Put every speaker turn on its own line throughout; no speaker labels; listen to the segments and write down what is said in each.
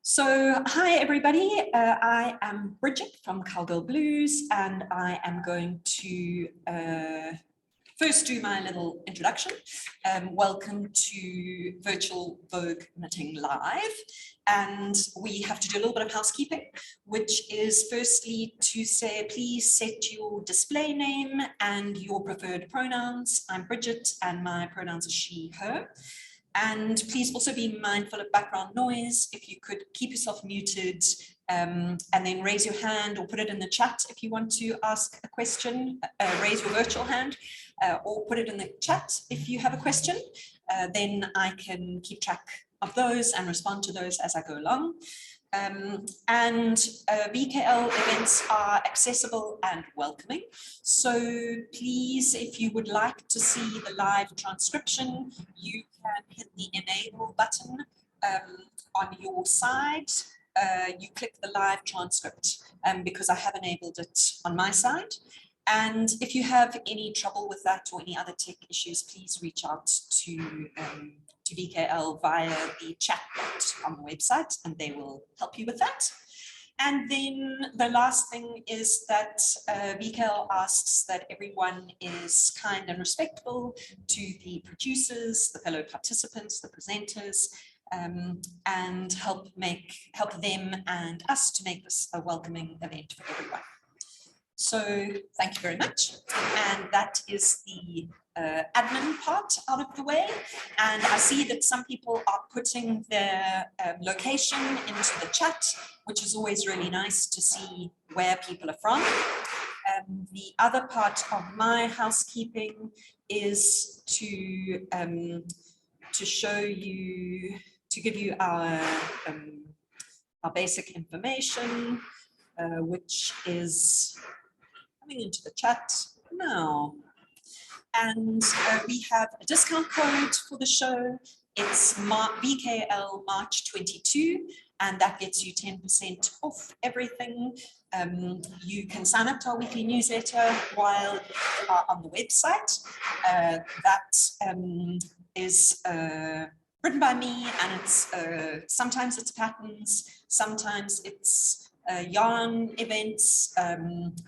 So, hi everybody, I am Bridget from Cowgirlblues, and I am going to first do my little introduction. Welcome to Virtual Vogue Knitting Live, and we have to do a little bit of housekeeping, which is firstly to say please set your display name and your preferred pronouns. I'm Bridget and my pronouns are she, her. And please also be mindful of background noise. If you could keep yourself muted and then raise your hand or put it in the chat if you want to ask a question, raise your virtual hand or put it in the chat if you have a question. Then I can keep track of those and respond to those as I go along. VKL events are accessible and welcoming. So please, if you would like to see the live transcription, you can hit the enable button on your side. You click the live transcript because I have enabled it on my side. And if you have any trouble with that or any other tech issues, please reach out to VKL via the chat bot on the website, and they will help you with that. And then the last thing is that VKL asks that everyone is kind and respectful to the producers, the fellow participants, the presenters, and help them and us to make this a welcoming event for everyone. So thank you very much. And that is the admin part out of the way. And I see that some people are putting their location into the chat, which is always really nice to see where people are from. The other part of my housekeeping is to show you, to give you our basic information, which is coming into the chat now. And we have a discount code for the show. It's VKL March 22, and that gets you 10% off everything. You can sign up to our weekly newsletter while you are on the website. That is written by me, and it's sometimes it's patterns, sometimes it's yarn events and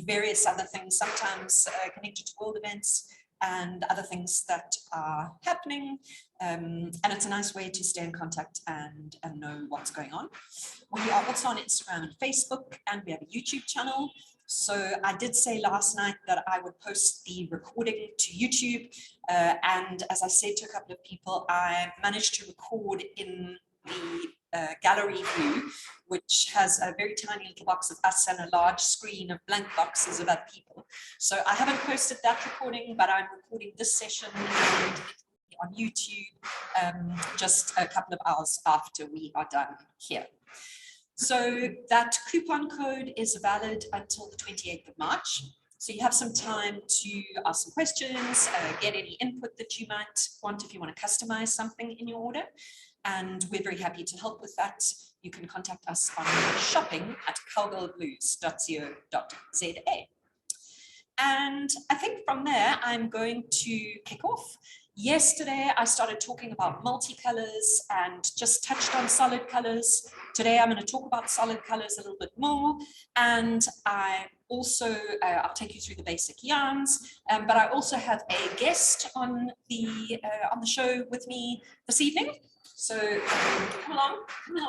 various other things, sometimes connected to world events and other things that are happening. And it's a nice way to stay in contact and know what's going on. We are also on Instagram and Facebook, and we have a YouTube channel. So I did say last night that I would post the recording to YouTube. And as I said to a couple of people, I managed to record in the gallery view, which has a very tiny little box of us and a large screen of blank boxes of other people. So I haven't posted that recording, but I'm recording this session on YouTube just a couple of hours after we are done here. So that coupon code is valid until the 28th of March. So you have some time to ask some questions, get any input that you might want if you want to customize something in your order. And we're very happy to help with that. You can contact us on shopping@cowgirlblues.co.za. And I think from there, I'm going to kick off. Yesterday, I started talking about multicolors and just touched on solid colors. Today, I'm going to talk about solid colors a little bit more. And I also, I'll take you through the basic yarns, but I also have a guest on the show with me this evening. So come along,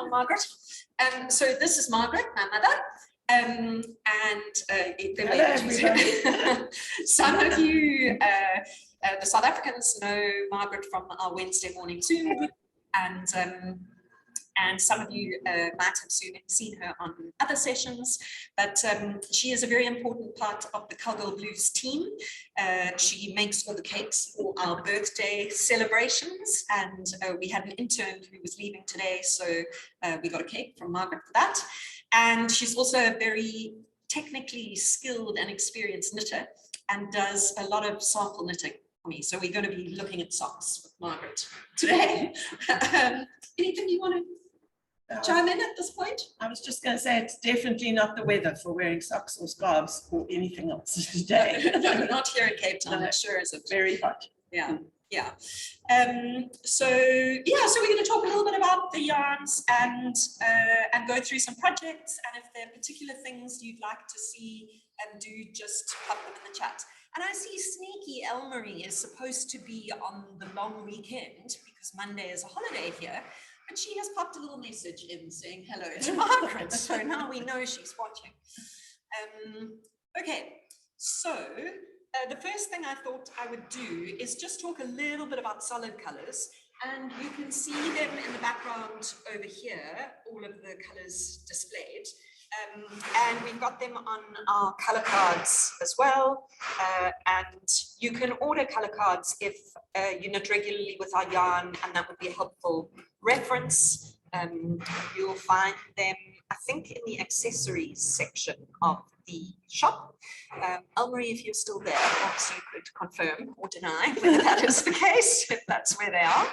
Margaret. So this is Margaret, my mother. Some of you, the South Africans, know Margaret from our Wednesday morning Zoom group, and some of you might have seen her on other sessions, but she is a very important part of the Cowgirlblues team. She makes all the cakes for our birthday celebrations, and we had an intern who was leaving today, so we got a cake from Margaret for that. And she's also a very technically skilled and experienced knitter and does a lot of sample knitting for me. So we're going to be looking at socks with Margaret today. Anything you want to chime in at this point?
I was just going to say it's definitely not the weather for wearing socks or scarves or anything else today.
No, not here in Cape Town,
No,
it sure isn't.
Very hot.
Yeah. Yeah. So we're going to talk a little bit about the yarns and go through some projects, and if there are particular things you'd like to see, do just pop them in the chat. And I see sneaky Elmarie is supposed to be on the long weekend because Monday is a holiday here, but she has popped a little message in saying hello to Margaret, so now we know she's watching. Okay, so the first thing I thought I would do is just talk a little bit about solid colors, and you can see them in the background over here, all of the colors displayed. And we've got them on our color cards as well. And you can order color cards if you knit regularly with our yarn, and that would be a helpful reference. You'll find them, I think, in the accessories section of the shop. Elmarie, if you're still there, perhaps you could confirm or deny whether that is the case, if that's where they are.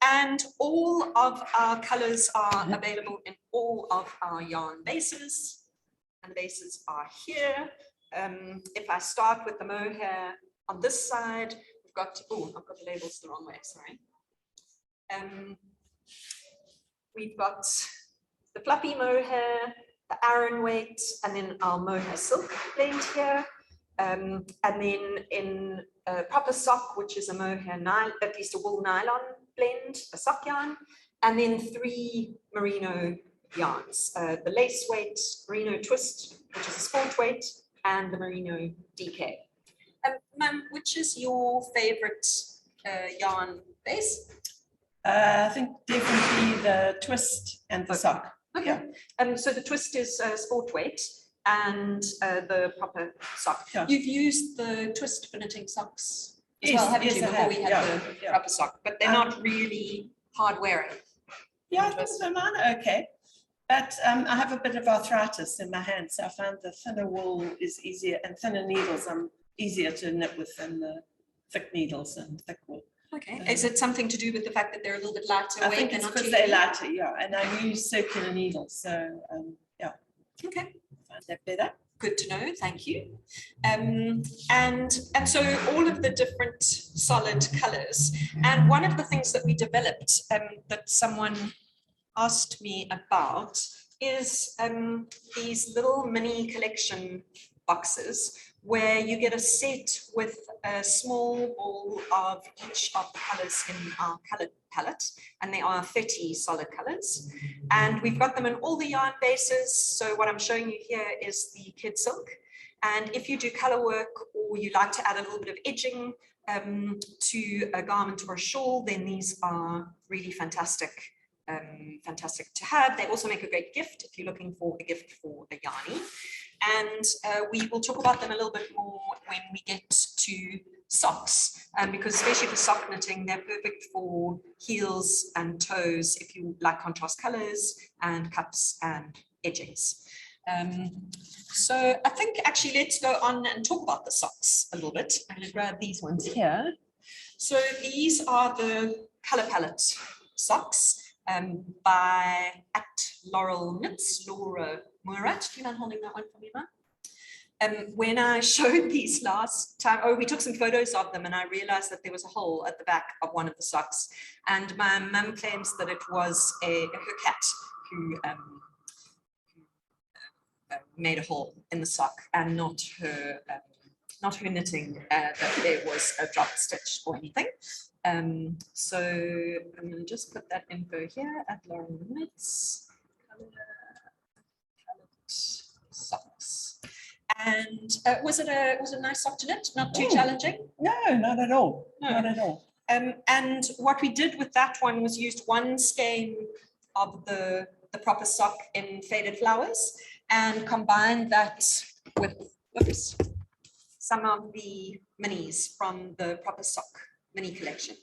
And all of our colors are available in all of our yarn bases, and the bases are here. If I start with the mohair on this side, we've got, oh, I've got the labels the wrong way, sorry. We've got the fluffy mohair, the Aran weight, and then our mohair silk blend here. And then in proper sock, which is a mohair nylon, at least a wool nylon blend, a sock yarn, and then 3 merino yarns, the lace weight, merino twist, which is a sport weight, and the merino DK. Ma'am, which is your favorite yarn base?
I think definitely the twist and the sock.
Okay.
Yeah.
So the twist is sport weight, and the proper sock.
Yeah.
You've used the twist for knitting socks as
Yes,
well, haven't
yes,
you?
I
Before
have.
we had
Yeah,
the
yeah.
proper sock, but they're not really hard wearing.
Yeah, I think so, mine are okay. But I have a bit of arthritis in my hands, so I find the thinner wool is easier, and thinner needles I'm easier to knit with than the thick needles and thick wool.
Okay. Is it something to do with the fact that they're a little bit lighter
I
weight?
think it's
not
because
too
they're
heavy?
lighter, yeah, and I use circular needles, so yeah.
Okay.
Find that better.
Good to know, thank you. And so all of the different solid colors, and one of the things that we developed that someone asked me about is these little mini collection boxes where you get a set with a small ball of each of the colors in our color palette, and there are 30 solid colors, and we've got them in all the yarn bases. So what I'm showing you here is the kid silk, and if you do color work or you like to add a little bit of edging to a garment or a shawl, then these are really fantastic to have. They also make a great gift if you're looking for a gift for a yarnie. And we will talk about them a little bit more when we get to socks, because especially for sock knitting, they're perfect for heels and toes if you like contrast colors and cups and edgings. So I think actually let's go on and talk about the socks a little bit. I'm going to grab these ones here. So these are the color palette socks by Laurel Knits, Laura Murat. Do you mind holding that one for me, Mum? When I showed these last time, we took some photos of them, and I realized that there was a hole at the back of one of the socks, and my mum claims that it was her cat who made a hole in the sock, and not her knitting, that there was a drop stitch or anything. So I'm going to just put that info here at Laurel Knits. Socks. And was it a nice sock to knit? Not too challenging?
No, not at all.
No.
Not at all.
And what we did with that one was used one skein of the proper sock in faded flowers and combined that with some of the minis from the proper sock mini collection.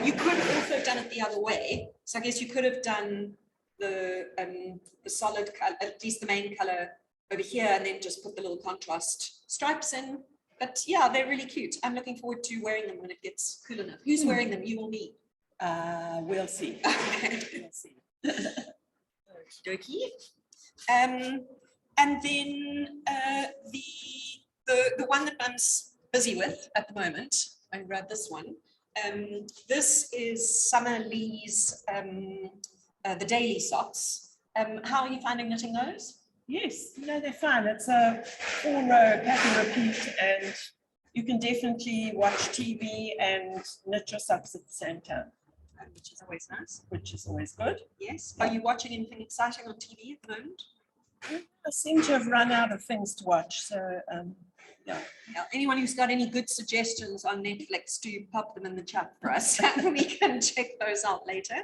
You could also have done it the other way. So I guess you could have done the solid color, at least the main color over here, and then just put the little contrast stripes in. But yeah, they're really cute. I'm looking forward to wearing them when it gets cool enough. Who's wearing them? You or me?
We'll see.
Okay.
We'll see.
Okie dokie. And then the one that I'm busy with at the moment I can grab this one. This is Summer Lee's the daily socks. How are you finding knitting those?
Yes, no, they're fine. It's a 4-row pattern repeat, and you can definitely watch TV and knit your socks at the same time.
Which is always nice.
Which is always good.
Yes. Are you watching anything exciting on TV at the moment?
I seem to have run out of things to watch, so yeah.
Anyone who's got any good suggestions on Netflix, do pop them in the chat for us. We can check those out later.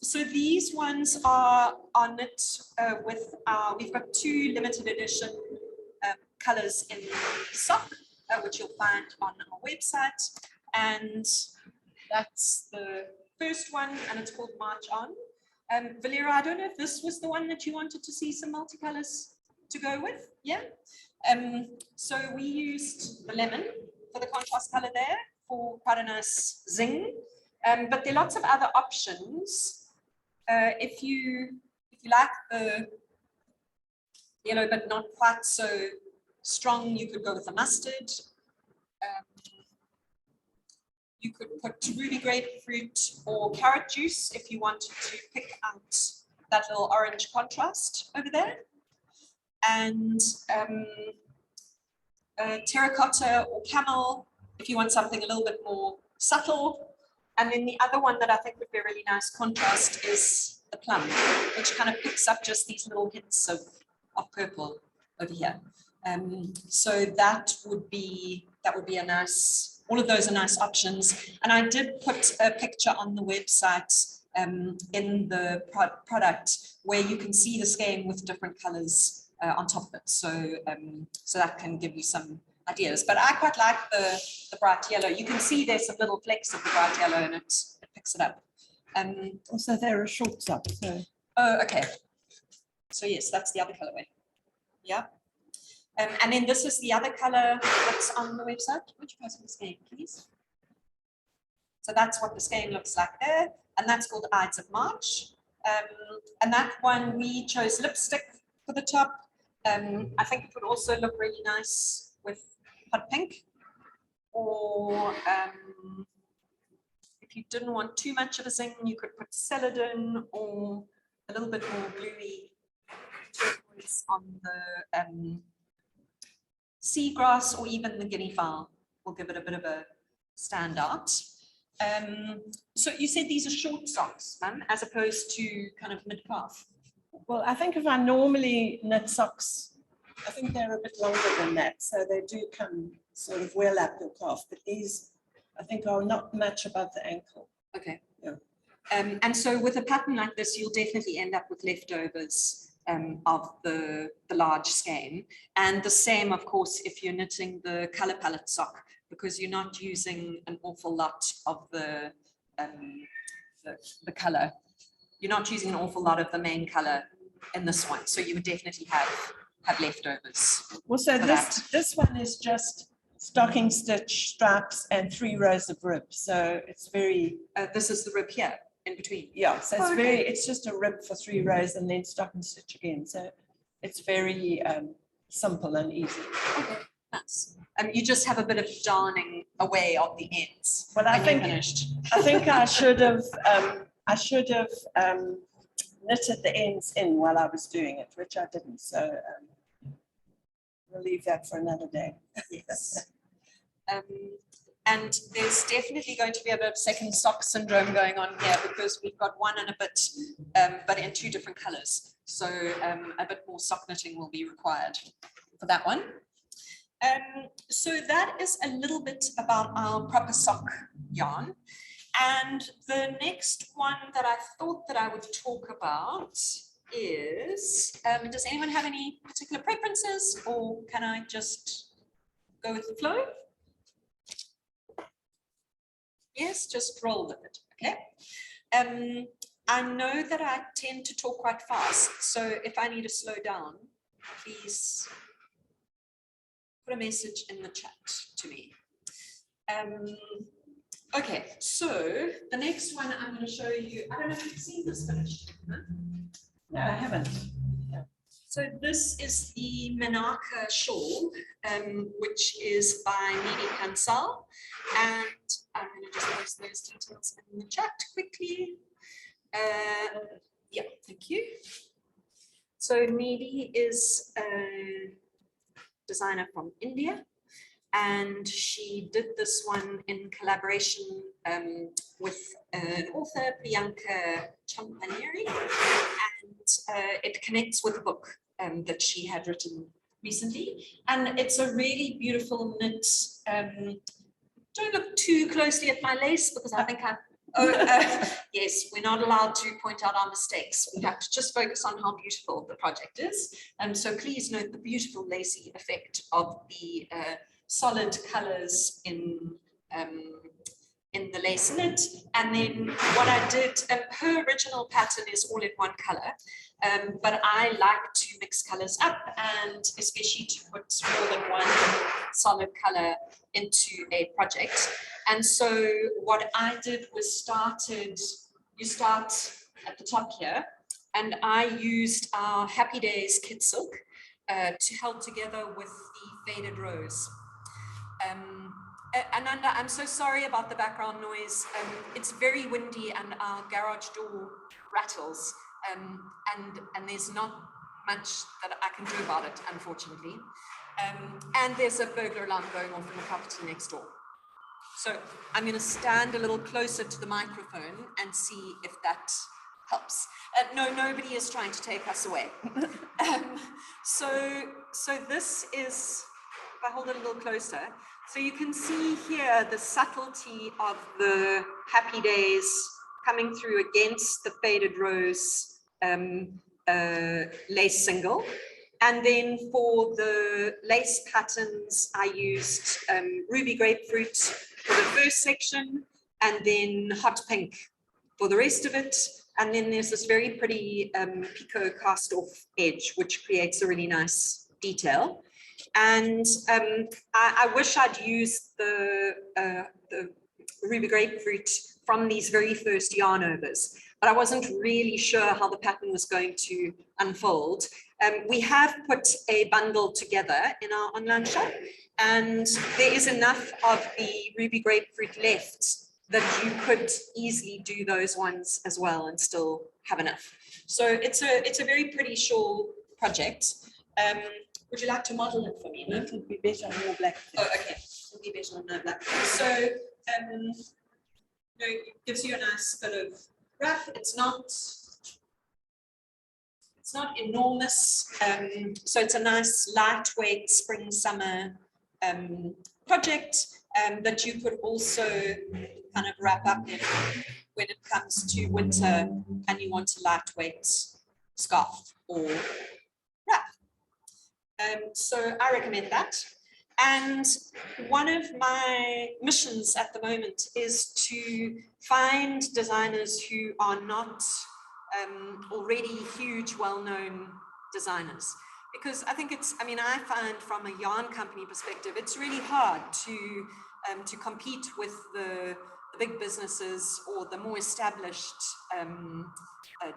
So these ones are knit with we've got 2 limited edition colors in the sock, which you'll find on our website. And that's the first one, and it's called March On. Valera, I don't know if this was the one that you wanted to see some multicolors to go with. Yeah. So we used the lemon for the contrast color there for quite a nice zing. But there are lots of other options. If you like the yellow but not quite so strong, you could go with the mustard. You could put ruby grapefruit or carrot juice if you wanted to pick out that little orange contrast over there. And terracotta or camel if you want something a little bit more subtle. And then the other one that I think would be a really nice contrast is the plum, which kind of picks up just these little hints of purple over here. So that would be a nice. All of those are nice options. And I did put a picture on the website in the product where you can see the skein with different colors on top of it. So, so that can give you some ideas. But I quite like the bright yellow. You can see there's some little flecks of the bright yellow and it picks it up.
Also, they're a short sock. So.
Oh, okay. So yes, that's the other colorway. Yeah. And then this is the other color that's on the website. Would you pass me the skein, please? So that's what the skein looks like there. And that's called Ides of March. And that one, we chose lipstick for the top. I think it would also look really nice with hot pink. Or if you didn't want too much of a zing, you could put celadon or a little bit more bluey turquoise on the seagrass, or even the guinea fowl will give it a bit of a standout. So you said these are short socks, ma'am, as opposed to kind of mid-calf.
Well, I think if I normally knit socks, I think they're a bit longer than that. So they do come sort of well up your calf, but these I think are not much above the ankle.
Okay.
Yeah.
And so with a pattern like this, you'll definitely end up with leftovers of the large skein. And the same, of course, if you're knitting the color palette sock, because you're not using an awful lot of the color. You're not using an awful lot of the main color in this one. So you would definitely have leftovers.
Well, so this one is just stocking stitch stripes and 3 rows of rib. So it's very,
this is the rib here in between.
yeah, so it's it's just a rib for 3 rows and then stocking stitch again. So it's very simple and easy.
Okay, nice. You just have a bit of darning away on the ends.
Well, I think I should have knitted the ends in while I was doing it, which I didn't. So we'll leave that for another day.
Yes. And there's definitely going to be a bit of second sock syndrome going on here because we've got one and a bit, but in 2 different colors. So a bit more sock knitting will be required for that one. So that is a little bit about our proper sock yarn. And the next one that I thought that I would talk about is, does anyone have any particular preferences, or can I just go with the flow? Yes, just roll with it, okay? I know that I tend to talk quite fast, so if I need to slow down, please put a message in the chat to me. Okay, so the next one I'm going to show you, I don't know if you've seen this finished. Huh?
No, I haven't. Yeah.
So this is the Menaka shawl, which is by Nidi Kansal, and I'm going to just post those details in the chat quickly. Yeah, thank you. So Nidi is a designer from India, and she did this one in collaboration with an author, Priyanka Champaneri, and it connects with a book that she had written recently. And it's a really beautiful knit. Don't look too closely at my lace because I think I'm, yes, we're not allowed to point out our mistakes. We have to just focus on how beautiful the project is. So please note the beautiful lacy effect of the solid colors in the lace knit. And then what I did, her original pattern is all in one color, but I like to mix colors up, and especially to put more than one solid color into a project. And so what I did was you start at the top here, and I used our Happy Days kit silk to help together with the faded rose. Ananda, I'm so sorry about the background noise. It's very windy and our garage door rattles, and there's not much that I can do about it, unfortunately. And there's a burglar alarm going off in the property next door. So I'm going to stand a little closer to the microphone and see if that helps. No, nobody is trying to take us away. So this is, if I hold it a little closer, so you can see here the subtlety of the Happy Days coming through against the faded rose lace single. And then for the lace patterns, I used ruby grapefruit for the first section, and then hot pink for the rest of it. And then there's this very pretty picot cast off edge, which creates a really nice detail. And I wish I'd used the ruby grapefruit from these very first yarn overs, but I wasn't really sure how the pattern was going to unfold. We have put a bundle together in our online shop, and there is enough of the ruby grapefruit left that you could easily do those ones as well and still have enough. So it's a very pretty shawl project. Would you like to model it for me? No?
It would be better on more black.
Oh, okay. It would be better on no black. So it gives you a nice bit of rough. It's not enormous. So it's a nice lightweight spring summer project that you could also kind of wrap up in when it comes to winter and you want a lightweight scarf or wrap. So I recommend that. And one of my missions at the moment is to find designers who are not already huge, well-known designers. Because I think I find from a yarn company perspective, it's really hard to compete with the big businesses or the more established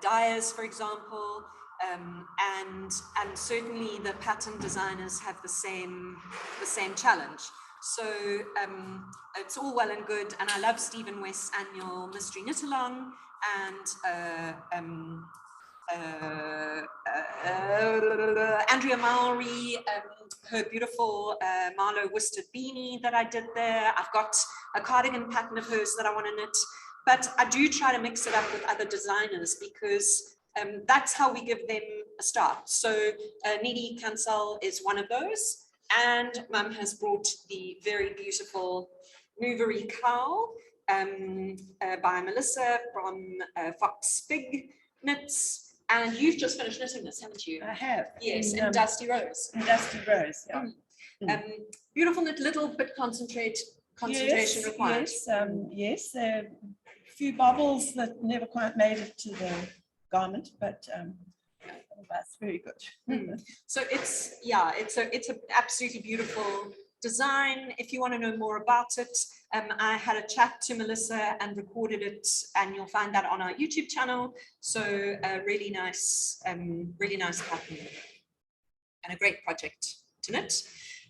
dyers, for example. And certainly the pattern designers have the same challenge. So it's all well and good, and I love Stephen West's annual Mystery Knit Along, and Andrea Mowry, her beautiful Marlowe worsted beanie that I did there. I've got a cardigan pattern of hers that I want to knit, but I do try to mix it up with other designers because that's how we give them a start. So Nidi Kansal is one of those, and Mum has brought the very beautiful Movery Cowl by Melissa from Fox Fig Knits. And you've just finished knitting this, haven't you?
I have.
Yes, in Dusty Rose.
In Dusty Rose, yeah.
Beautiful knit, little bit concentration required.
Yes, there are a few bobbles that never quite made it to the garment, but that's very good.
So it's an absolutely beautiful design. If you want to know more about it, I had a chat to Melissa and recorded it, and you'll find that on our YouTube channel. So really nice pattern. and a great project to knit.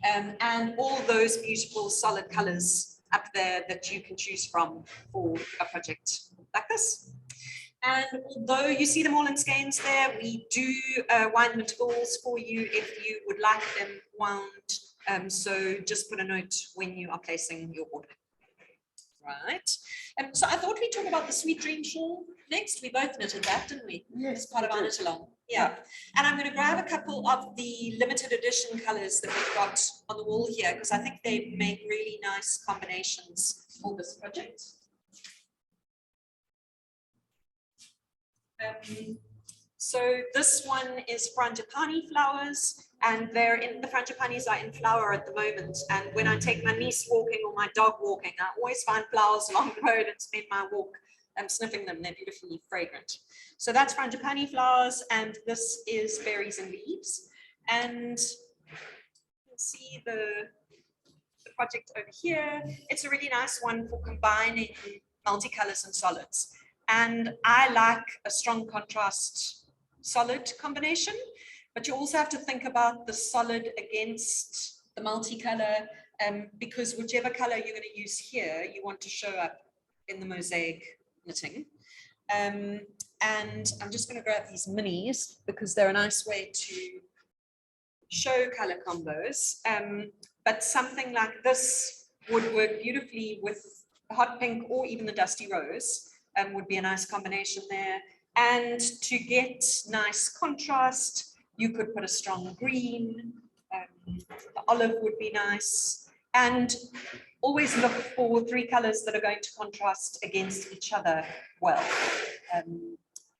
And all those beautiful solid colors up there that you can choose from for a project like this. And although you see them all in skeins there, we do wind them into balls for you if you would like them wound. So just put a note when you are placing your order. Right. So I thought we'd talk about the Sweet Dream Shawl next. We both knitted that, didn't we?
Yes,
as part of our knit along. Yeah. And I'm going to grab a couple of the limited edition colors that we've got on the wall here, because I think they make really nice combinations for this project. So this one is frangipani flowers, and the frangipanis are in flower at the moment. And when I take my niece walking or my dog walking, I always find flowers along the road and spend my walk sniffing them. They're beautifully fragrant. So that's frangipani flowers, and this is berries and leaves. And you can see the project over here. It's a really nice one for combining multicolors and solids. And I like a strong contrast solid combination, but you also have to think about the solid against the multicolor, because whichever color you're going to use here, you want to show up in the mosaic knitting. And I'm just going to grab these minis because they're a nice way to show color combos. But something like this would work beautifully with the hot pink or even the dusty rose. Would be a nice combination there. And to get nice contrast, you could put a strong green, the olive would be nice. And always look for 3 colors that are going to contrast against each other well,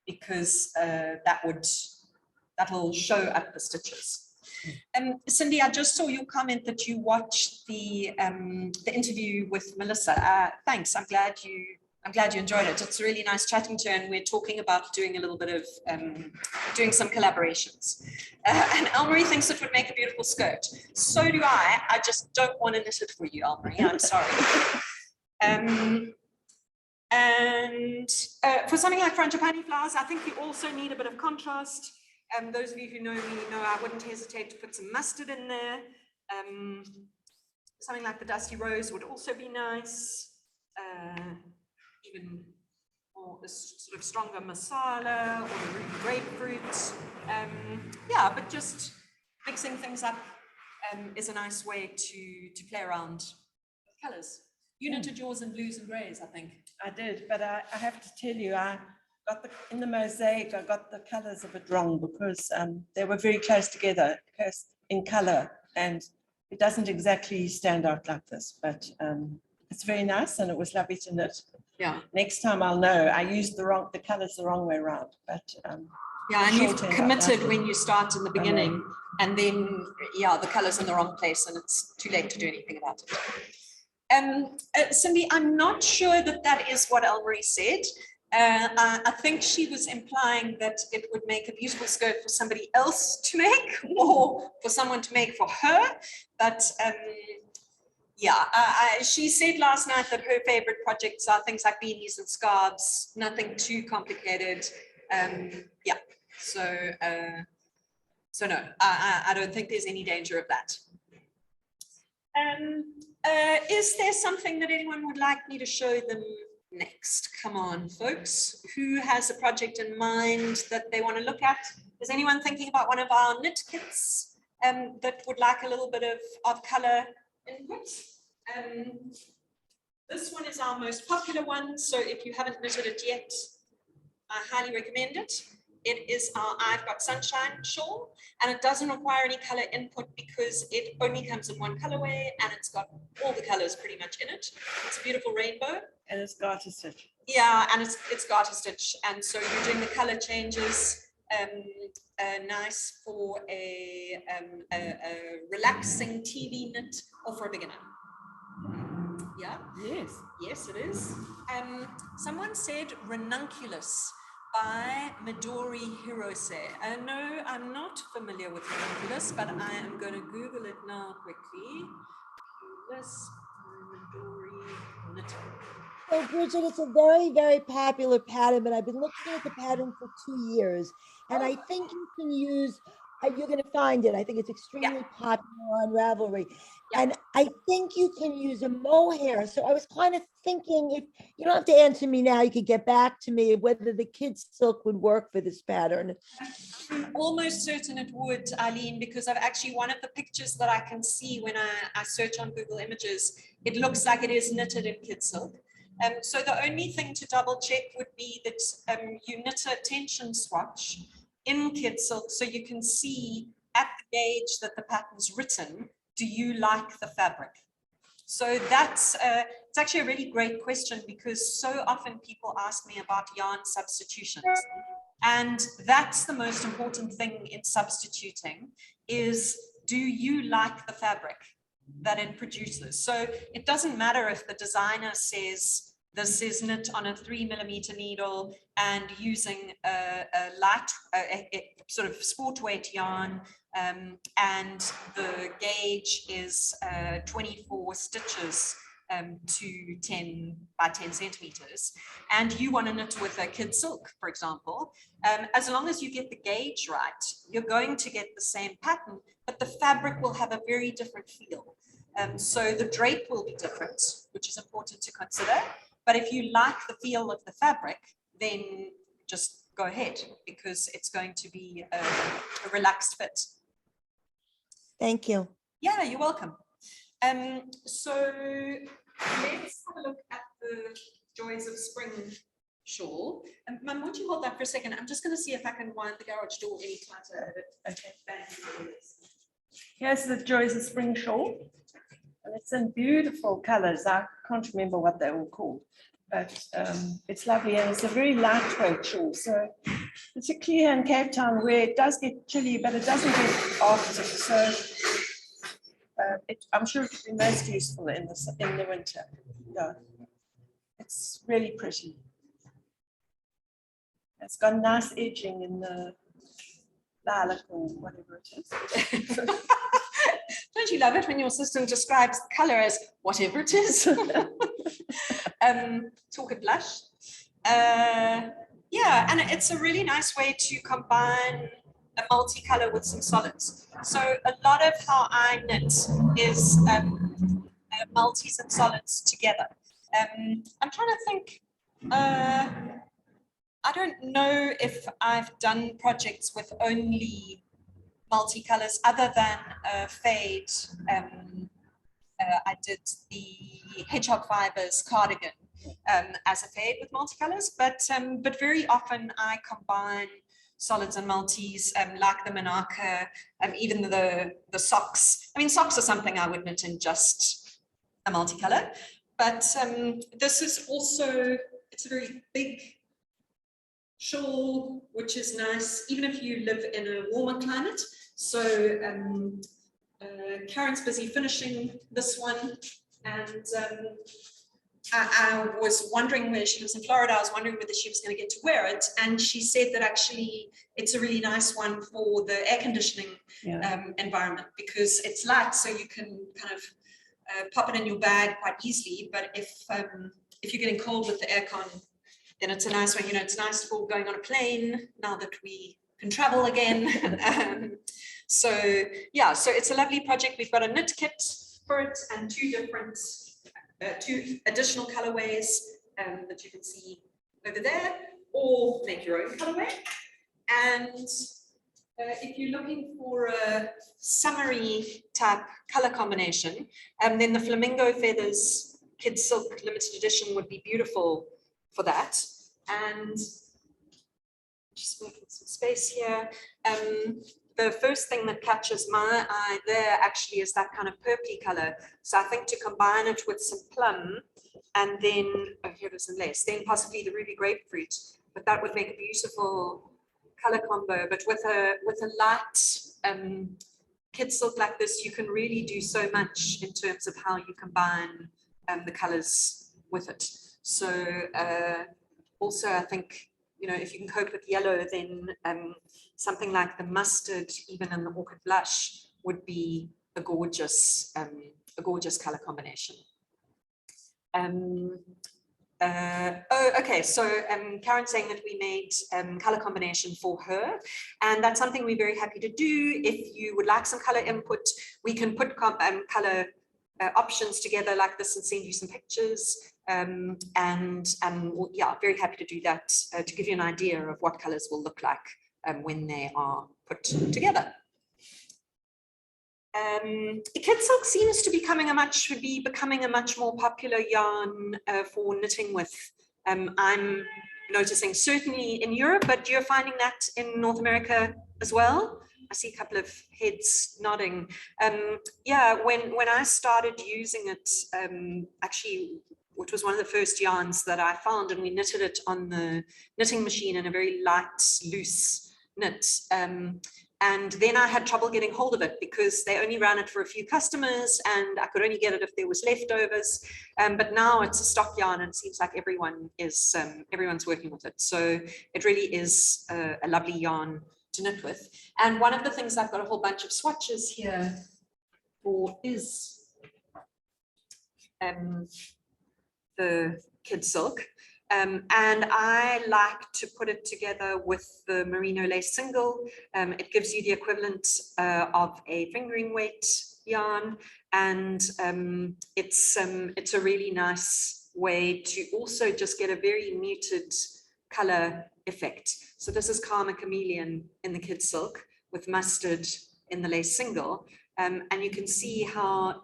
because that'll show up the stitches. Cindy, I just saw your comment that you watched the interview with Melissa. Thanks. I'm glad you enjoyed it. It's really nice chatting to her, and we're talking about doing a little bit of doing some collaborations. And Elmarie thinks it would make a beautiful skirt. So do I. I just don't want to knit it for you, Elmarie. I'm sorry. And for something like frangipani flowers, I think you also need a bit of contrast. Those of you who know me know I wouldn't hesitate to put some mustard in there. Something like the dusty rose would also be nice. Even more sort of stronger masala or the ruby grapefruit. Yeah, but just mixing things up is a nice way to play around with colors. You knitted yours in blues and grays, I think.
I did, but I have to tell you, I got in the mosaic, I got the colors a bit wrong because they were very close together in color, and it doesn't exactly stand out like this, but it's very nice and it was lovely to knit.
Yeah.
Next time I'll know. I used the colors the wrong way around, but
yeah, and you've committed when you start in the beginning, and then the colors in the wrong place, and it's too late to do anything about it. Cindy, I'm not sure that is what Elmarie said. I think she was implying that it would make a beautiful skirt for somebody else to make, or for someone to make for her, but she said last night that her favorite projects are things like beanies and scarves, nothing too complicated. So no, I don't think there's any danger of that. Is there something that anyone would like me to show them next? Come on, folks. Who has a project in mind that they want to look at? Is anyone thinking about one of our knit kits that would like a little bit of color input? This one is our most popular one, so if you haven't knitted it yet, I highly recommend it. It is our I've Got Sunshine shawl, and it doesn't require any color input because it only comes in one colorway, and it's got all the colors pretty much in it. It's a beautiful rainbow.
And it's garter stitch.
Yeah, and it's garter stitch, and so you're doing the color changes. Nice for a relaxing TV knit or for a beginner. Yeah. Yes, it is. Someone said Ranunculus by Midori Hirose. No, I'm not familiar with Ranunculus, but I am going to Google it now quickly. Ranunculus by Midori Knitting.
So Bridget, it's a very, very popular pattern, but I've been looking at the pattern for 2 years. And I think you can use you're going to find it. I think it's extremely popular on Ravelry. And I think you can use a mohair. So I was kind of thinking, if you don't have to answer me now, you could get back to me whether the kids silk would work for this pattern.
I'm almost certain it would, Eileen, because I've actually, one of the pictures that I can see when I search on Google Images, it looks like it is knitted in kid silk. So the only thing to double check would be that you knit a tension swatch in kid silk, so you can see at the gauge that the pattern's written, do you like the fabric? So that's it's actually a really great question, because so often people ask me about yarn substitutions. And that's the most important thing in substituting, is do you like the fabric that it produces? So it doesn't matter if the designer says this is knit on a 3mm needle and using a light, sort of sport weight yarn, and the gauge is 24 stitches to 10 by 10 centimeters, and you want to knit with a kid silk, for example, as long as you get the gauge right, you're going to get the same pattern, but the fabric will have a very different feel. So the drape will be different, which is important to consider. But if you like the feel of the fabric, then just go ahead, because it's going to be a relaxed fit.
Thank you.
Yeah, you're welcome. So let's have a look at the Joys of Spring shawl. Mum, won't you hold that for a second? I'm just going to see if I can wind the garage door any tighter. Okay,
Here's the Joys of Spring shawl. And it's in beautiful colors. I can't remember what they're all called, but it's lovely, and it's a very lightweight shawl. So particularly here in Cape Town, where it does get chilly, but it doesn't get Arctic. So I'm sure it would be most useful in the winter. Yeah, it's really pretty. It's got nice edging in the lilac or whatever it is.
Don't you love it when your system describes the color as whatever it is? Talk it blush. Yeah, and it's a really nice way to combine a multicolor with some solids. So a lot of how I knit is multis and solids together. I'm trying to think. I don't know if I've done projects with only multicolors other than fade. I did the Hedgehog Fibers cardigan as a fade with multicolors, but very often I combine solids and multis, like the Menaka, even the socks. I mean, socks are something I would knit in just a multicolor, but this is also, it's a very big shawl, which is nice, even if you live in a warmer climate. So Karen's busy finishing this one, and I was wondering, where she was in Florida, I was wondering whether she was going to get to wear it, and she said that actually it's a really nice one for the air conditioning environment, because it's light, so you can kind of pop it in your bag quite easily. But if you're getting cold with the aircon, then it's a nice one. You know, it's nice for going on a plane now that we can travel again. So yeah, so it's a lovely project. We've got a knit kit for it and two additional colorways that you can see over there, or make your own colorway. And if you're looking for a summery type color combination, then the Flamingo Feathers Kid Silk limited edition would be beautiful for that. And just making some space here. The first thing that catches my eye there actually is that kind of purpley color. So I think to combine it with some plum, and then, oh, here there's some lace, then possibly the ruby grapefruit, but that would make a beautiful color combo. But with a light kid silk like this, you can really do so much in terms of how you combine the colors with it. So also, I think, you know, if you can cope with yellow, then something like the mustard, even in the orchid blush, would be a gorgeous color combination. Oh, okay. So Karen's saying that we made color combination for her, and that's something we're very happy to do. If you would like some color input, we can put color options together like this and send you some pictures. Yeah, very happy to do that to give you an idea of what colors will look like when they are put together. Kid silk seems to be becoming a much more popular yarn for knitting with. I'm noticing certainly in Europe, but you're finding that in North America as well. I see a couple of heads nodding. Yeah, when I started using it, actually, which was one of the first yarns that I found, and we knitted it on the knitting machine in a very light, loose knit. And then I had trouble getting hold of it because they only ran it for a few customers and I could only get it if there was leftovers. But now it's a stock yarn and it seems like everyone's working with it. So it really is a lovely yarn to knit with. And one of the things I've got a whole bunch of swatches here for is the kid silk. And I like to put it together with the merino lace single. It gives you the equivalent of a fingering weight yarn, and it's a really nice way to also just get a very muted color effect. So this is Karma Chameleon in the kid silk with mustard in the lace single, and you can see how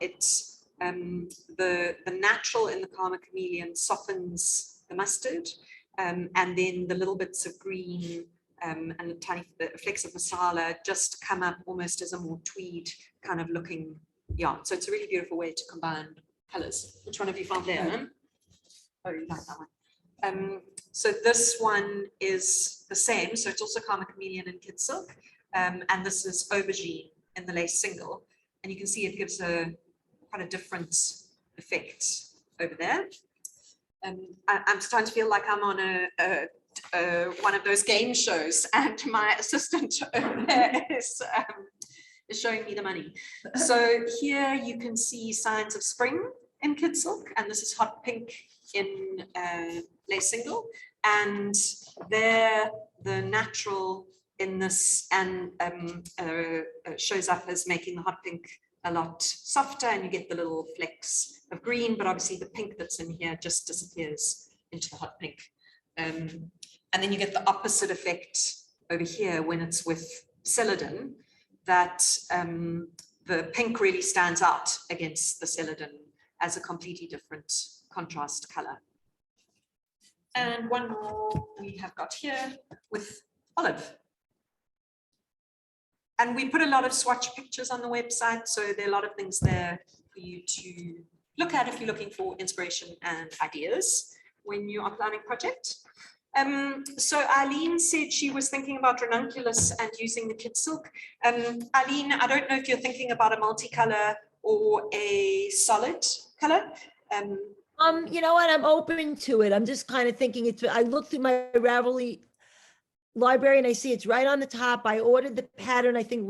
the natural in the Karma Chameleon softens the mustard, and then the little bits of green and the tiny flecks of masala just come up almost as a more tweed kind of looking yarn. So it's a really beautiful way to combine colors. Which one have you found there? Oh, you like that one. So this one is the same. So it's also Karma Chameleon and kid silk, and this is aubergine in the lace single, and you can see it gives quite a different effect over there. I'm starting to feel like I'm on one of those game shows, and my assistant over there is showing me the money. So here you can see signs of spring in kid silk, and this is hot pink in lace single, and there the natural in this and shows up as making the hot pink a lot softer, and you get the little flecks of green, but obviously the pink that's in here just disappears into the hot pink. And then you get the opposite effect over here when it's with celadon, that the pink really stands out against the celadon as a completely different contrast color. And one more we have got here with olive. And we put a lot of swatch pictures on the website, so there are a lot of things there for you to look at if you're looking for inspiration and ideas when you are planning a project. So Eileen said she was thinking about ranunculus and using the kid silk. Eileen, I don't know if you're thinking about a multicolor or a solid color.
You know what? I'm open to it. I'm just kind of thinking I looked through my Ravelry library and I see it's right on the top. I ordered the pattern, I think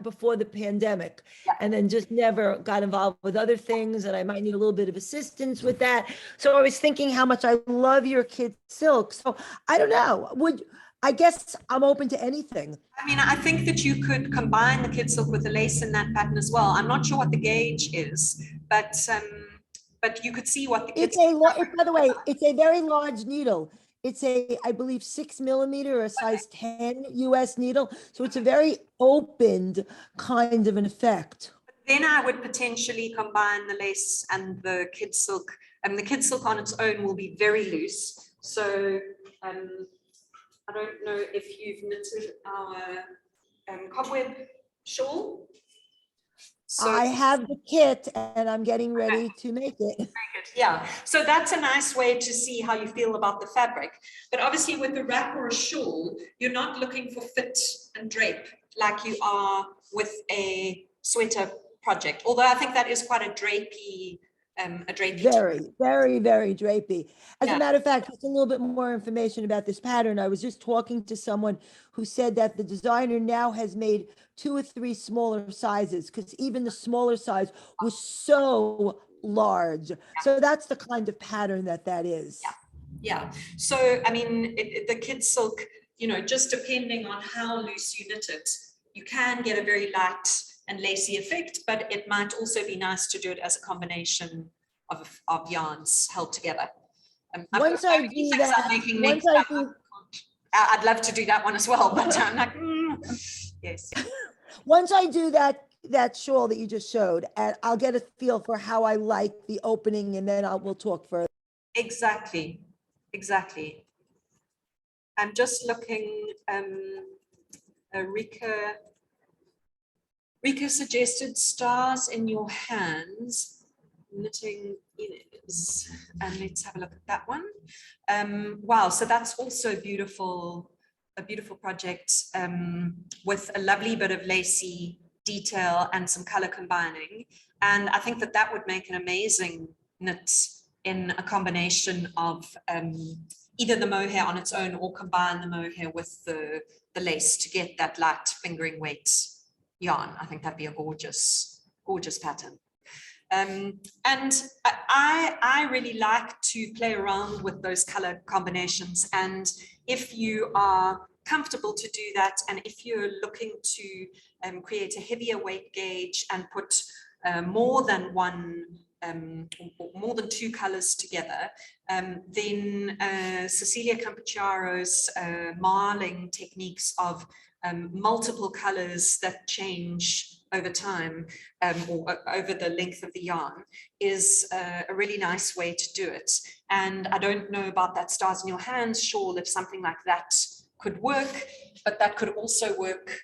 before the pandemic, and then just never got involved with other things, and I might need a little bit of assistance with that. So I was thinking how much I love your kid silk. So I don't know, I guess I'm open to anything.
I mean, I think that you could combine the kid silk with the lace in that pattern as well. I'm not sure what the gauge is, but you could see what the kid
by the way, it's a very large needle. It's I believe 6 millimeter or a size 10 US needle. So it's a very opened kind of an effect.
Then I would potentially combine the lace and the kid silk. The kid silk on its own will be very loose. So I don't know if you've knitted our cobweb shawl.
So I have the kit and I'm getting ready to make it.
Yeah, so that's a nice way to see how you feel about the fabric. But obviously with a wrap or a shawl, you're not looking for fit and drape like you are with a sweater project. Although I think that is quite a drapey
very, very, very drapey. As a matter of fact, just a little bit more information about this pattern. I was just talking to someone who said that the designer now has made 2 or 3 smaller sizes, because even the smaller size was so large. So that's the kind of pattern that is.
Yeah. So, I mean, the kid silk, you know, just depending on how loose you knit it, you can get a very light and lacy effect, but it might also be nice to do it as a combination of yarns held together.
Once I do that,
I'd love to do that one as well, but I'm like, yes.
Once I do that shawl that you just showed, and I'll get a feel for how I like the opening, and then we'll talk further.
Exactly. I'm just looking, Rika suggested stars in your hands, knitting is, and let's have a look at that one. Wow, so that's also a beautiful project with a lovely bit of lacy detail and some color combining. And I think that would make an amazing knit in a combination of either the mohair on its own or combine the mohair with the lace to get that light fingering weight yarn. I think that'd be a gorgeous pattern. And I really like to play around with those color combinations. And if you are comfortable to do that, and if you're looking to create a heavier weight gauge and put more than two colors together, then Cecilia Campuchiaro's marling techniques of multiple colors that change over time or over the length of the yarn is a really nice way to do it. And I don't know about that stars in your hands shawl, if something like that could work, but that could also work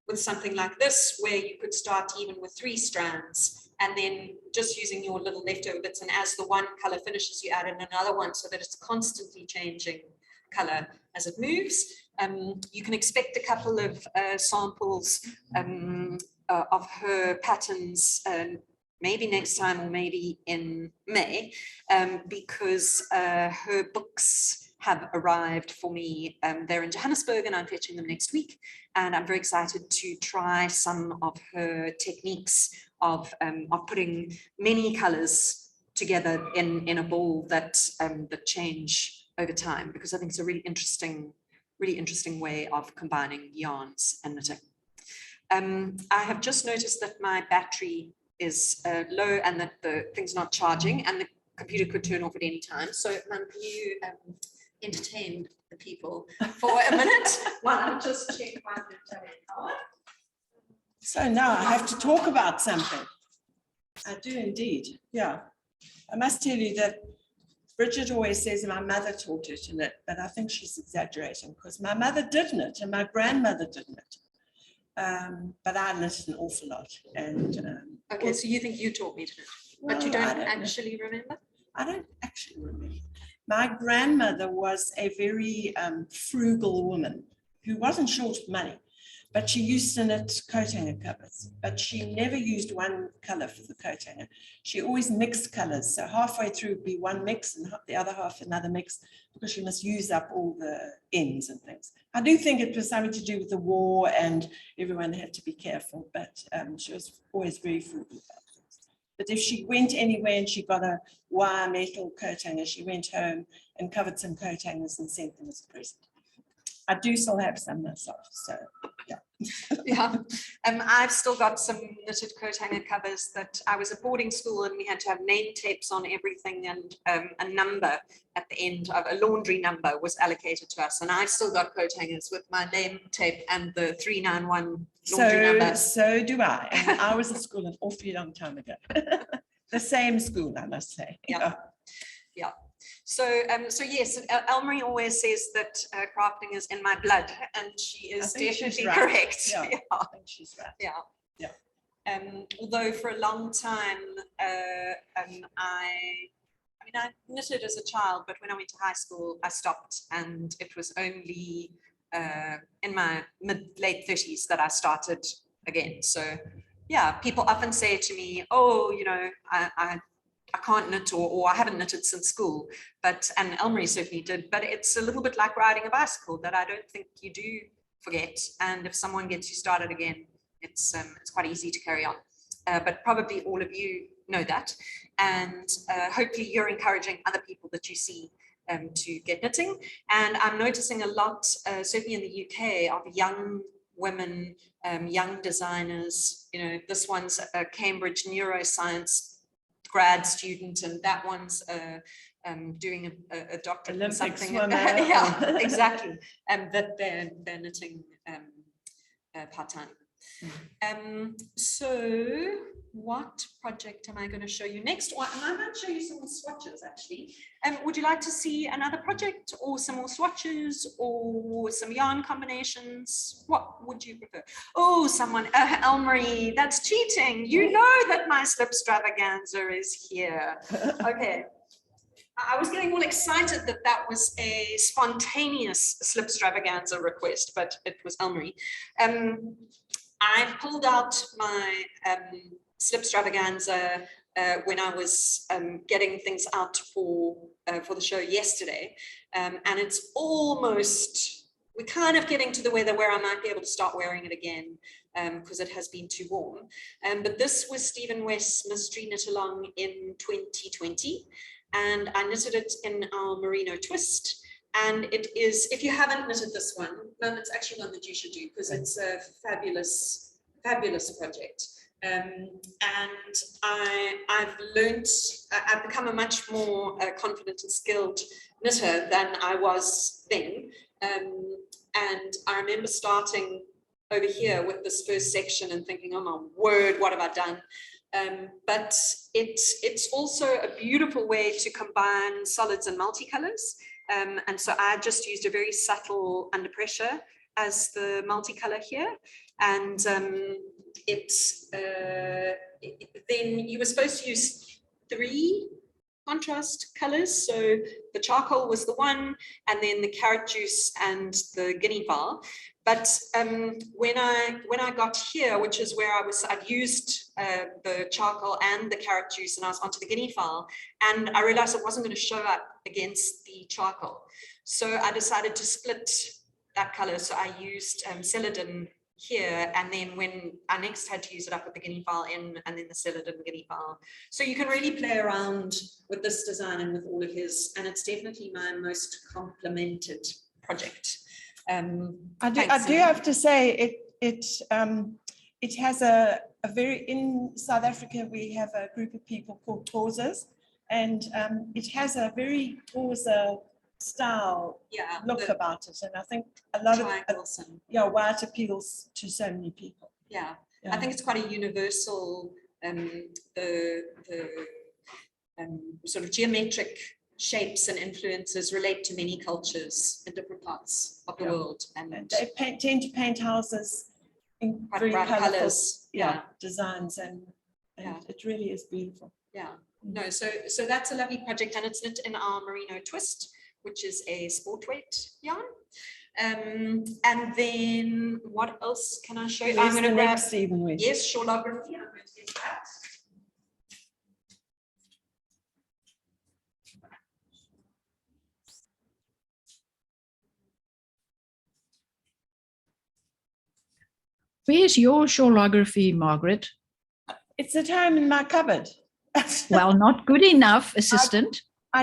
with something like this, where you could start even with 3 strands and then just using your little leftover bits, and as the one color finishes, you add in another one so that it's constantly changing color as it moves. You can expect a couple of samples of her patterns maybe next time or maybe in May, because her books have arrived for me. They're in Johannesburg and I'm fetching them next week, and I'm very excited to try some of her techniques of putting many colors together in a ball that change over time, because I think it's a really interesting way of combining yarns and knitting. I have just noticed that my battery is low and that the thing's not charging, and the computer could turn off at any time. So, can you entertain the people for a minute while I just check my power?
So now I have to talk about something. I do indeed. Yeah. I must tell you that Bridget always says my mother taught her to knit, but I think she's exaggerating, because my mother did knit and my grandmother did knit. But I knit an awful lot. And
okay, so you think you taught me to knit, but you don't actually remember?
I don't actually remember. My grandmother was a very frugal woman who wasn't short of money, but she used to knit coat hanger covers, but she never used one color for the coat hanger. She always mixed colors. So halfway through would be one mix and the other half another mix, because she must use up all the ends and things. I do think it was something to do with the war and everyone had to be careful, but she was always very frugal about things. But if she went anywhere and she got a wire metal coat hanger, she went home and covered some coat hangers and sent them as a present. I do still have some myself, so yeah.
Yeah, I've still got some knitted coat hanger covers that I was at boarding school and we had to have name tapes on everything, and a number at the end of a laundry number was allocated to us, and I've still got coat hangers with my name tape and the 391 laundry number.
So do I, and I was at school an awfully long time ago. The same school, I must say.
Yeah. So yes, Elmarie always says that crafting is in my blood, and she is definitely correct.
Yeah, I think she's right.
Yeah. Although for a long time, I knitted as a child, but when I went to high school, I stopped, and it was only in my late 30s that I started again. So yeah, people often say to me, "Oh, you know, I can't knit, or I haven't knitted since school," and Elmarie certainly did, but it's a little bit like riding a bicycle that I don't think you do forget. And if someone gets you started again, it's quite easy to carry on. But probably all of you know that. And hopefully you're encouraging other people that you see to get knitting. And I'm noticing a lot, certainly in the UK, of young women, young designers. You know, this one's a Cambridge neuroscience grad student, and that one's doing a doctorate in something. Yeah, exactly. That they're knitting part-time. So what project am I going to show you next? Well, I might show you some more swatches, actually. Would you like to see another project, or some more swatches, or some yarn combinations? What would you prefer? Oh, someone, Elmarie, that's cheating. You know that my slipstravaganza is here. Okay. I was getting all excited that that was a spontaneous slipstravaganza request, but it was Elmarie. I pulled out my slipstravaganza when I was getting things out for the show yesterday, and it's almost, we're kind of getting to the weather where I might be able to start wearing it again, because it has been too warm. But this was Stephen West's Mystery Knit Along in 2020. And I knitted it in our merino twist. And it is, if you haven't knitted this one, then it's actually one that you should do, because it's a fabulous, fabulous project. And I've learned, I've become a much more confident and skilled knitter than I was then. And I remember starting over here with this first section and thinking, oh my word, what have I done? But it's also a beautiful way to combine solids and multicolors. And so I just used a very subtle under pressure as the multicolor here. And then you were supposed to use 3 contrast colors. So the charcoal was the one, and then the carrot juice and the guinea fowl. But when I got here, which is where I'd used the charcoal and the carrot juice, and I was onto the guinea fowl, and I realized it wasn't going to show up against the charcoal. So I decided to split that color. So I used celadon here, and then when I next had to use it up with the guinea fowl in, and then the celadon guinea fowl. So you can really play around with this design and with all of his, and it's definitely my most complimented project.
I do have to say it has a very, in South Africa we have a group of people called Xhosas, and it has a very Xhosa style look about it, and I think a lot of why it appeals to so many people.
I think it's quite a universal sort of geometric shapes and influences relate to many cultures in different parts of the world, and
they tend to paint houses in very colorful colors, designs, and it really is beautiful.
No, so that's a lovely project, and it's knit in our merino twist, which is a sport weight yarn. And then what else can I show you? I'm going to grab
Stephen West.
Yes, shawlography. I'm going to get that.
Where's your shawlography, Margaret?
It's at home in my cupboard.
Well, not good enough, assistant.
I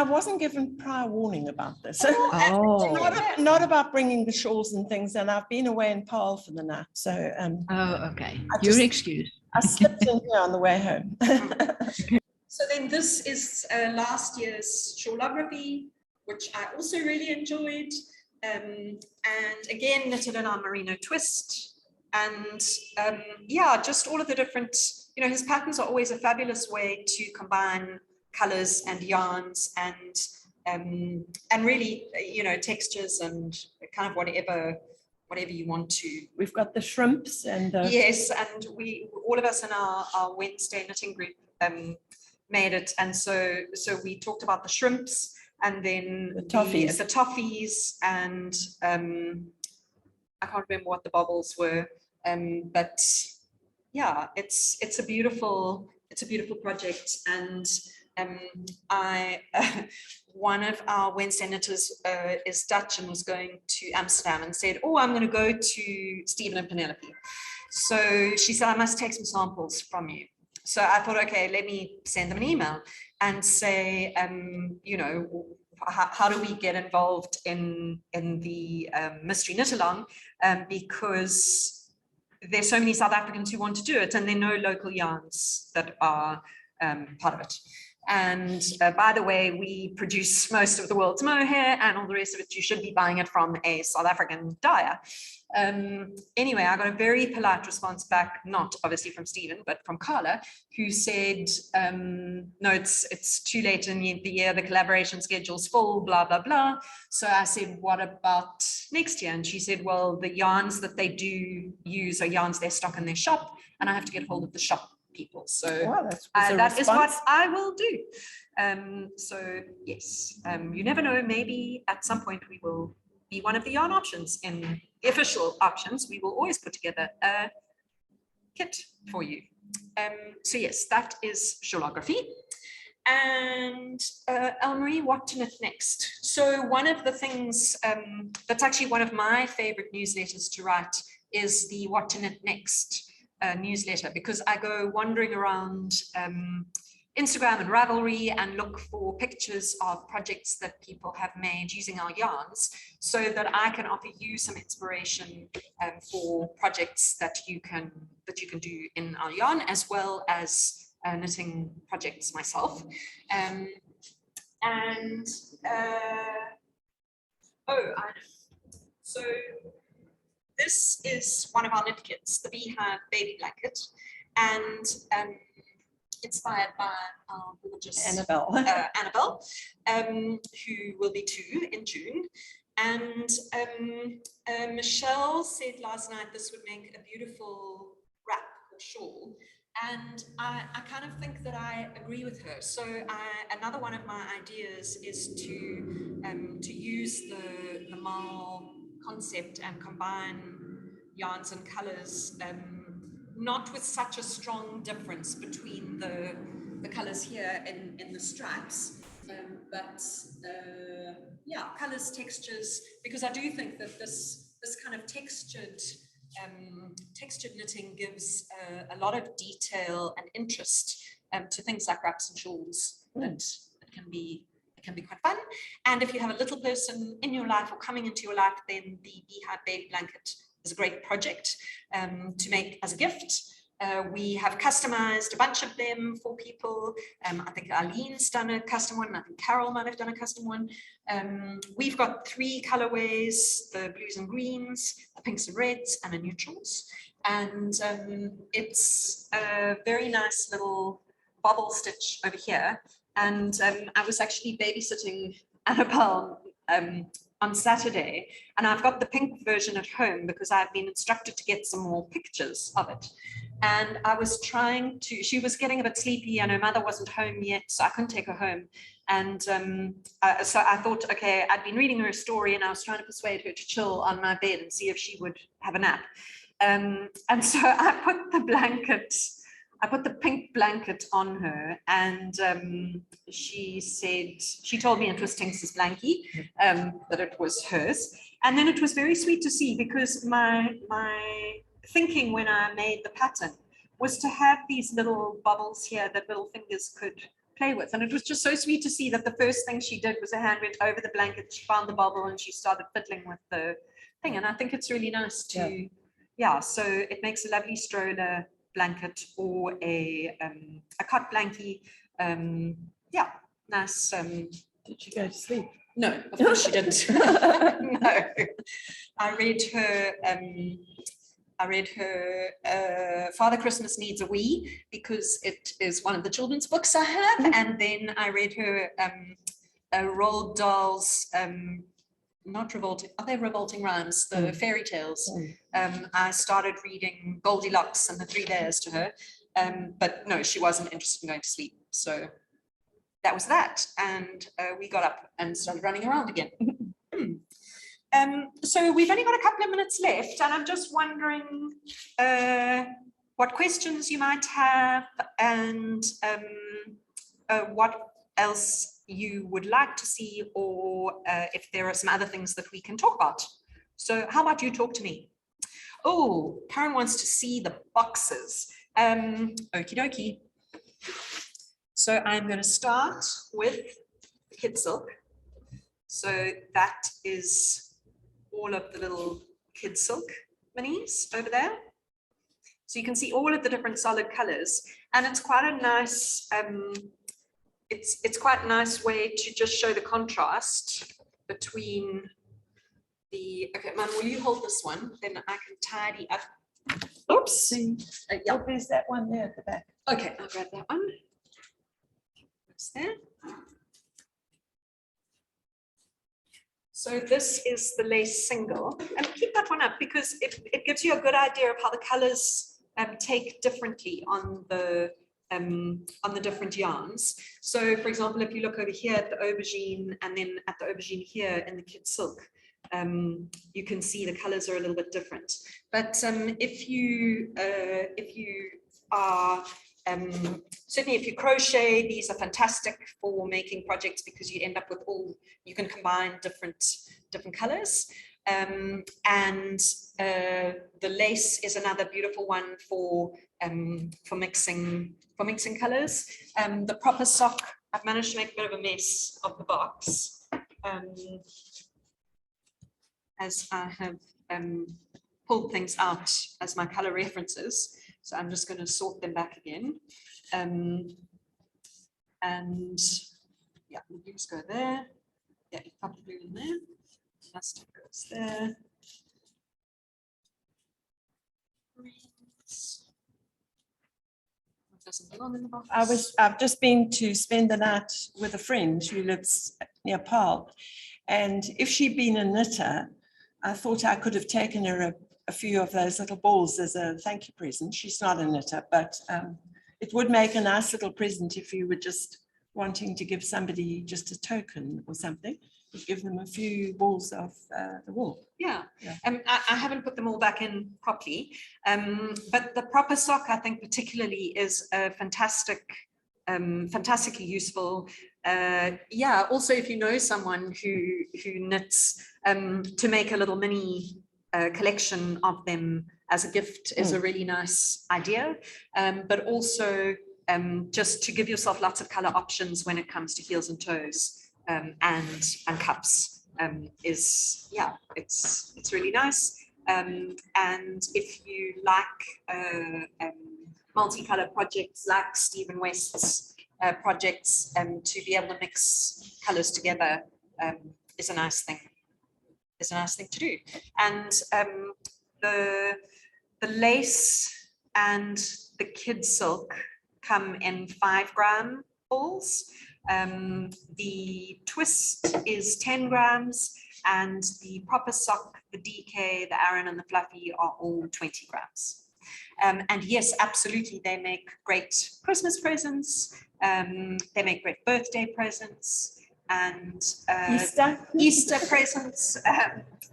wasn't given prior warning about this.
Oh.
Not about bringing the shawls and things, and I've been away in Paarl for the night. So
okay. You're excused.
I slipped in here on the way home.
So then this is last year's shawlography, which I also really enjoyed. And again, knitted in our merino twist. And just all of the different, his patterns are always a fabulous way to combine colors and yarns and really, textures and kind of whatever you want to.
We've got the shrimps and
yes, and all of us in our Wednesday knitting group made it, and so we talked about the shrimps, and then the toffees, and I can't remember what the bobbles were, but yeah, it's a beautiful project. And one of our Wednesday knitters is Dutch and was going to Amsterdam and said, oh, I'm going to go to Stephen and Penelope. So she said, I must take some samples from you. So I thought, okay, let me send them an email and say, you know, how do we get involved in the mystery knit along? Because there's so many South Africans who want to do it, and there are no local yarns that are part of it. And by the way, we produce most of the world's mohair, and all the rest of it, you should be buying it from a South African dyer. Anyway, I got a very polite response back, not obviously from Stephen, but from Carla, who said, no, it's too late in the year, the collaboration schedule's full, blah, blah, blah. So I said, what about next year? And she said, well, the yarns that they do use are yarns they stock in their shop, and I have to get hold of the shop people. So that is what I will do. So yes, you never know, maybe at some point we will be one of the yarn options in the official options. We will always put together a kit for you. So yes, that is shawlography. And Elmarie, what to knit next? So one of the things that's actually one of my favorite newsletters to write is the What to Knit Next newsletter, because I go wandering around Instagram and Ravelry and look for pictures of projects that people have made using our yarns, so that I can offer you some inspiration for projects that you can do in our yarn, as well as knitting projects myself. So this is one of our knit kits, the Beehive baby blanket, and inspired by our gorgeous Annabelle, who will be 2 in June. And Michelle said last night this would make a beautiful wrap or shawl. And I kind of think that I agree with her. So another one of my ideas is to use the marl concept and combine yarns and colors, not with such a strong difference between the colors here in the stripes, but yeah, colors, textures, because I do think that this kind of textured knitting gives a lot of detail and interest to things like wraps and shawls. That it can be quite fun. And if you have a little person in your life or coming into your life, then the Beehive baby blanket is a great project to make as a gift. We have customized a bunch of them for people. I think Arlene's done a custom one. I think Carol might have done a custom one. We've got 3 colorways, the blues and greens, the pinks and reds, and the neutrals. And it's a very nice little bobble stitch over here. And I was actually babysitting Annabelle on Saturday, and I've got the pink version at home because I've been instructed to get some more pictures of it. And I was trying to, she was getting a bit sleepy and her mother wasn't home yet, so I couldn't take her home. And so I thought, okay, I'd been reading her a story and I was trying to persuade her to chill on my bed and see if she would have a nap. And so I put the pink blanket on her, and she told me it was Tinks's blankie, that it was hers. And then it was very sweet to see, because my thinking when I made the pattern was to have these little bubbles here that little fingers could play with. And it was just so sweet to see that the first thing she did was her hand went over the blanket, she found the bubble and she started fiddling with the thing. And I think it's really nice to, yeah, so it makes a lovely stroller blanket or a cot blankie. Yeah, nice.
Did she go to sleep?
No, of course she didn't. No, I read her Father Christmas Needs a Wee, because it is one of the children's books I have, and then I read her Roald Dahl's not revolting, are they revolting rhymes? The fairy tales. I started reading Goldilocks and the 3 Bears to her, but no, she wasn't interested in going to sleep. So that was that, and we got up and started running around again. So we've only got a couple of minutes left, and I'm just wondering what questions you might have, and what else you would like to see, or if there are some other things that we can talk about. So how about you talk to me? Oh, Karen wants to see the boxes. Okie dokie. So I'm going to start with kid silk. So that is all of the little kid silk minis over there. So you can see all of the different solid colors, and it's quite a nice, it's quite a nice way to just show the contrast between the, okay, Mum, will you hold this one? Then I can tidy up. Oops.
Yeah.
Yeah.
Oh, there's that one there at the back.
Okay, I'll grab that one. What's there? So this is the lace single, and keep that one up because it gives you a good idea of how the colors take differently on the different yarns. So for example, if you look over here at the aubergine and then at the aubergine here in the kid silk, you can see the colors are a little bit different. But if you are certainly if you crochet, these are fantastic for making projects because you end up with you can combine different colors. And the lace is another beautiful one for mixing colors. The proper sock, I've managed to make a bit of a mess of the box, as I have pulled things out as my color references. So I'm just going to sort them back again. And yeah, you just go there. Yeah, you pop the blue in there. Plastic goes there. What doesn't belong in the box?
I've just been to spend the night with a friend who lives near Paarl, and if she'd been a knitter, I thought I could have taken her a few of those little balls as a thank you present. She's not a knitter, but it would make a nice little present if you were just wanting to give somebody just a token or something. Give them a few balls of the wool.
Yeah,
Yeah.
I haven't put them all back in properly, but the proper sock, I think particularly, is a fantastically useful. Yeah, also if you know someone who knits, to make a little mini collection of them as a gift is a really nice idea, but also just to give yourself lots of color options when it comes to heels and toes. And cups is, yeah, it's really nice. And if you like multicolor projects like Stephen West's projects, to be able to mix colors together is a nice thing. Is a nice thing to do. And the lace and the kid silk come in 5-gram balls. The twist is 10 grams, and the proper sock, the DK, the Aran, and the fluffy are all 20 grams. And yes, absolutely, they make great Christmas presents. They make great birthday presents and Easter presents.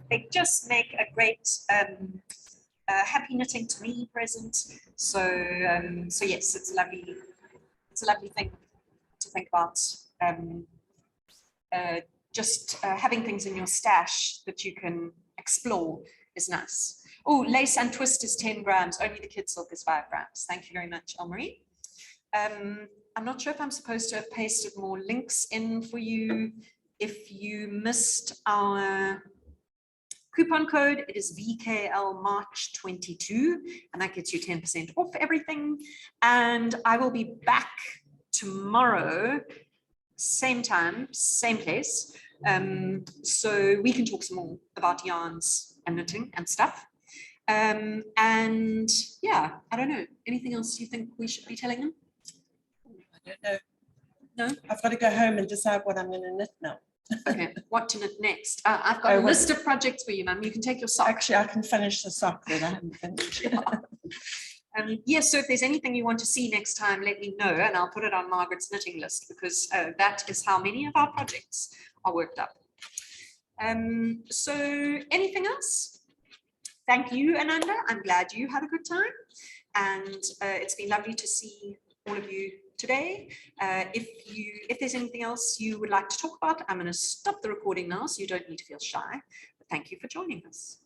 They just make a great happy knitting to me present. So yes, it's a lovely thing to think about. Just having things in your stash that you can explore is nice. Oh, lace and twist is 10 grams. Only the kid silk is 5 grams. Thank you very much, Elmarie. I'm not sure if I'm supposed to have pasted more links in for you. If you missed our coupon code, it is VKL March 22, and that gets you 10% off everything. And I will be back tomorrow, same time, same place. So we can talk some more about yarns and knitting and stuff. And yeah, I don't know. Anything else you think we should be telling them?
I don't know.
No?
I've got to go home and decide what I'm going to knit now.
Okay, what to knit next? I've got a list of projects for you, Mum. You can take your sock.
Actually, I can finish the sock that I haven't finished.
Yes, so if there's anything you want to see next time, let me know, and I'll put it on Margaret's knitting list, because that is how many of our projects are worked up. So anything else? Thank you, Ananda. I'm glad you had a good time, and it's been lovely to see all of you today. If there's anything else you would like to talk about, I'm going to stop the recording now, so you don't need to feel shy. But thank you for joining us.